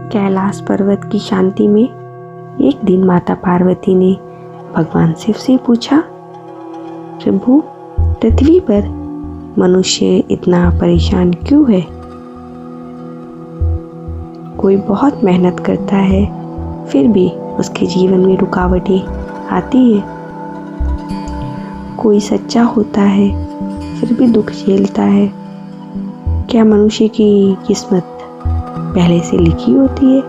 कैलाश पर्वत की शांति में एक दिन माता पार्वती ने भगवान शिव से पूछा, प्रभु, पृथ्वी पर मनुष्य इतना परेशान क्यों है? कोई बहुत मेहनत करता है, फिर भी उसके जीवन में रुकावटें आती हैं। कोई सच्चा होता है, फिर भी दुख झेलता है। क्या मनुष्य की किस्मत पहले से लिखी होती है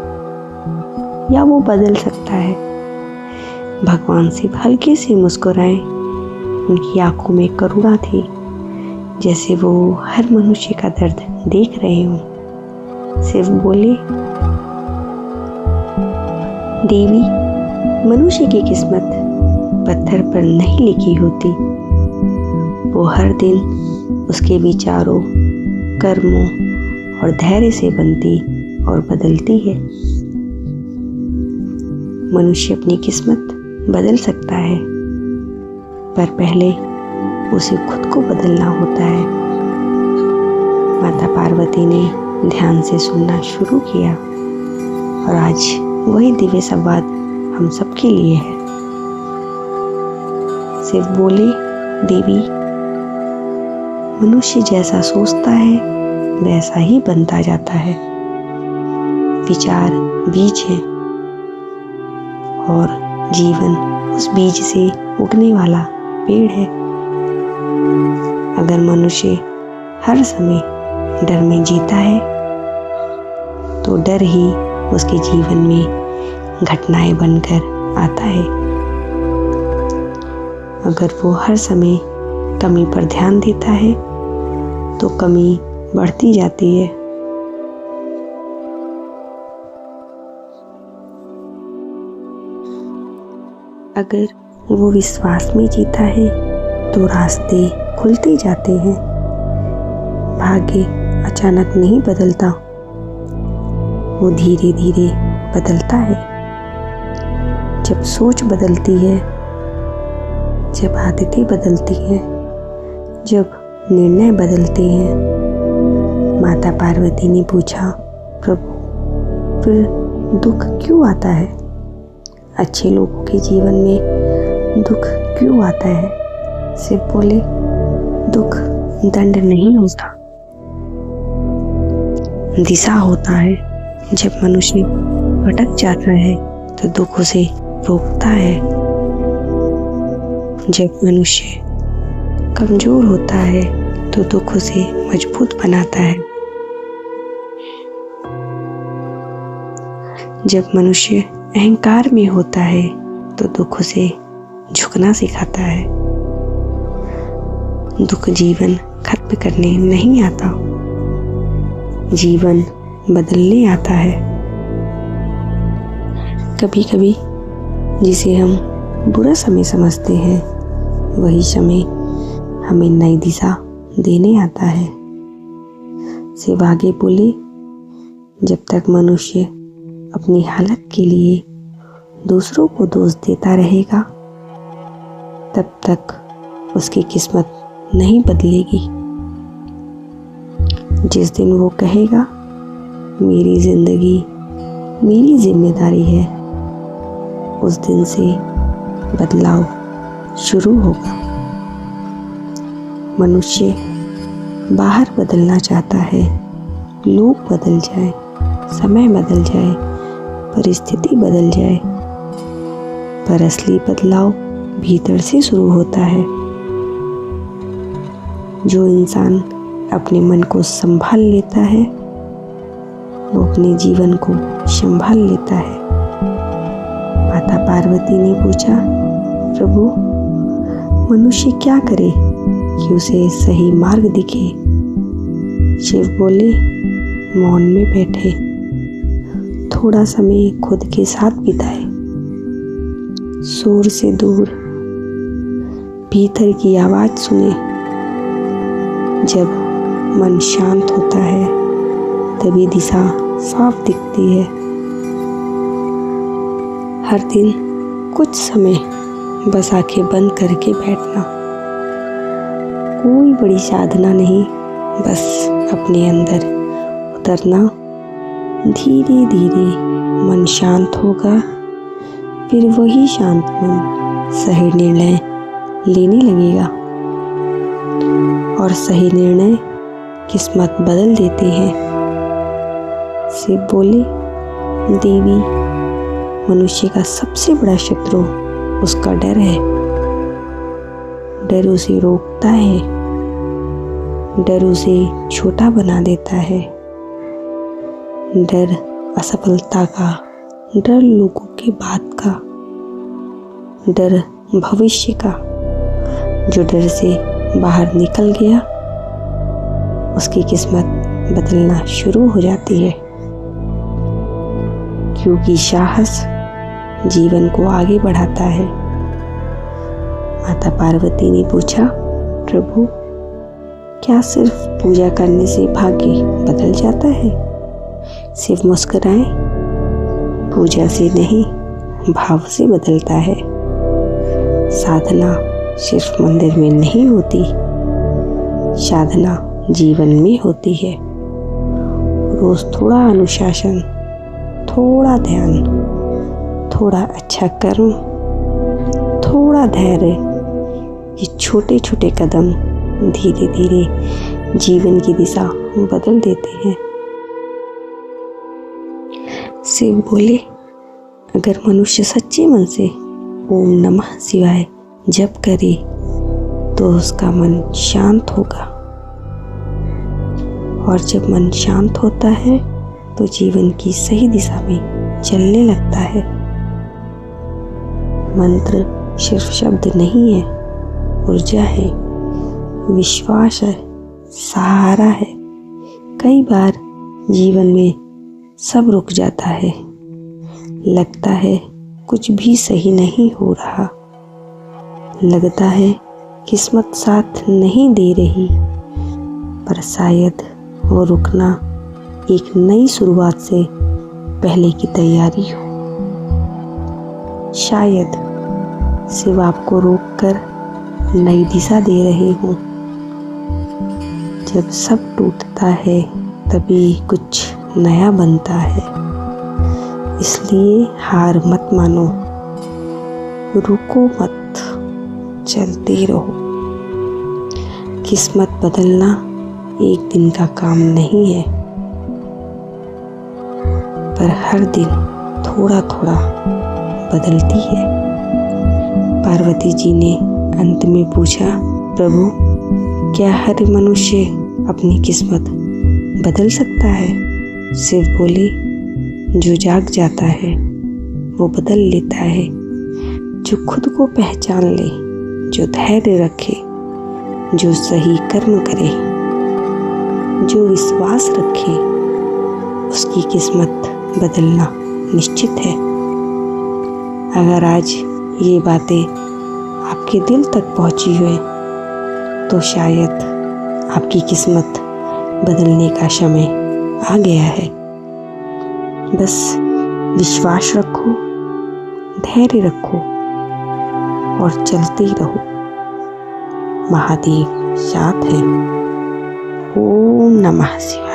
या वो बदल सकता है? भगवान शिव हल्के से मुस्कुराए। उनकी आंखों में करुणा थी, जैसे वो हर मनुष्य का दर्द देख रहे हों। शिव बोले, देवी, मनुष्य की किस्मत पत्थर पर नहीं लिखी होती। वो हर दिन उसके विचारों, कर्मों और धैर्य से बनती और बदलती है। मनुष्य अपनी किस्मत बदल सकता है, पर पहले उसे खुद को बदलना होता है। माता पार्वती ने ध्यान से सुनना शुरू किया और आज वही दिव्य संवाद हम सबके लिए है। शिव बोले, देवी, मनुष्य जैसा सोचता है वैसा ही बनता जाता है। विचार बीज है और जीवन उस बीज से उगने वाला पेड़ है। अगर मनुष्य हर समय डर में जीता है तो डर ही उसके जीवन में घटनाएं बनकर आता है। अगर वो हर समय कमी पर ध्यान देता है तो कमी बढ़ती जाती है। अगर वो विश्वास में जीता है तो रास्ते खुलते जाते हैं। भाग्य अचानक नहीं बदलता, वो धीरे धीरे बदलता है। जब सोच बदलती है, जब आदतें बदलती हैं, जब निर्णय बदलते हैं। माता पार्वती ने पूछा, प्रभु, फिर दुख क्यों आता है? अच्छे लोगों के जीवन में दुख क्यों आता है? शिव बोले, दुख दंड नहीं होता, दिशा होता है। जब मनुष्य भटक जाता है तो दुख उसे रोकता है। जब मनुष्य कमजोर होता है तो दुख उसे मजबूत बनाता है। जब मनुष्य अहंकार में होता है तो दुख उसे झुकना सिखाता है। दुख जीवन खत्म करने नहीं आता, जीवन बदलने आता है। कभी कभी जिसे हम बुरा समय समझते हैं, वही समय हमें नई दिशा देने आता है। शिव आगे बोले, जब तक मनुष्य अपनी हालत के लिए दूसरों को दोष देता रहेगा, तब तक उसकी किस्मत नहीं बदलेगी। जिस दिन वो कहेगा, मेरी जिंदगी मेरी जिम्मेदारी है, उस दिन से बदलाव शुरू होगा। मनुष्य बाहर बदलना चाहता है, लोग बदल जाए, समय बदल जाए, परिस्थिति बदल जाए, पर असली बदलाव भीतर से शुरू होता है। जो इंसान अपने मन को संभाल लेता है, वो अपने जीवन को संभाल लेता है। माता पार्वती ने पूछा, प्रभु, मनुष्य क्या करे कि उसे सही मार्ग दिखे? शिव बोले, मौन में बैठे, थोड़ा समय खुद के साथ बिताए, शोर से दूर भीतर की आवाज सुने। जब मन शांत होता है तभी दिशा साफ दिखती है। हर दिन कुछ समय बस आंखें बंद करके बैठना, कोई बड़ी साधना नहीं, बस अपने अंदर उतरना, धीरे धीरे मन शांत होगा, फिर वही शांत मन सही निर्णय लेने लगेगा और सही निर्णय किस्मत बदल देते हैं। शिव बोले, देवी, मनुष्य का सबसे बड़ा शत्रु उसका डर है। डर उसे रोकता है, डर उसे छोटा बना देता है। डर असफलता का, डर लोगों की बात का, डर भविष्य का। जो डर से बाहर निकल गया उसकी किस्मत बदलना शुरू हो जाती है, क्योंकि साहस जीवन को आगे बढ़ाता है। माता पार्वती ने पूछा, प्रभु, क्या सिर्फ पूजा करने से भाग्य बदल जाता है? शिव मुस्कुराए, पूजा से नहीं, भाव से बदलता है। साधना सिर्फ मंदिर में नहीं होती, साधना जीवन में होती है। रोज थोड़ा अनुशासन, थोड़ा ध्यान, थोड़ा अच्छा कर्म, थोड़ा धैर्य, ये छोटे छोटे कदम धीरे धीरे जीवन की दिशा बदल देते हैं। शिव बोले, अगर मनुष्य सच्चे मन से ओम नमः शिवाय जप करे तो उसका मन शांत होगा, और जब मन शांत होता है तो जीवन की सही दिशा में चलने लगता है। मंत्र सिर्फ शब्द नहीं है, ऊर्जा है, विश्वास है, सहारा है। कई बार जीवन में सब रुक जाता है, लगता है कुछ भी सही नहीं हो रहा, लगता है किस्मत साथ नहीं दे रही, पर शायद वो रुकना एक नई शुरुआत से पहले की तैयारी हो। शायद शिव आपको रोककर नई दिशा दे रहे हो। जब सब टूटता है तभी कुछ नया बनता है। इसलिए हार मत मानो, रुको मत, चलते रहो। किस्मत बदलना एक दिन का काम नहीं है, पर हर दिन थोड़ा थोड़ा बदलती है। पार्वती जी ने अंत में पूछा, प्रभु, क्या हर मनुष्य अपनी किस्मत बदल सकता है? शिव बोले, जो जाग जाता है वो बदल लेता है। जो खुद को पहचान ले, जो धैर्य रखे, जो सही कर्म करे, जो विश्वास रखे, उसकी किस्मत बदलना निश्चित है। अगर आज ये बातें आपके दिल तक पहुंची है तो शायद आपकी किस्मत बदलने का समय आ गया है। बस विश्वास रखो, धैर्य रखो और चलते रहो। महादेव साथ है। ओम नमः शिवाय।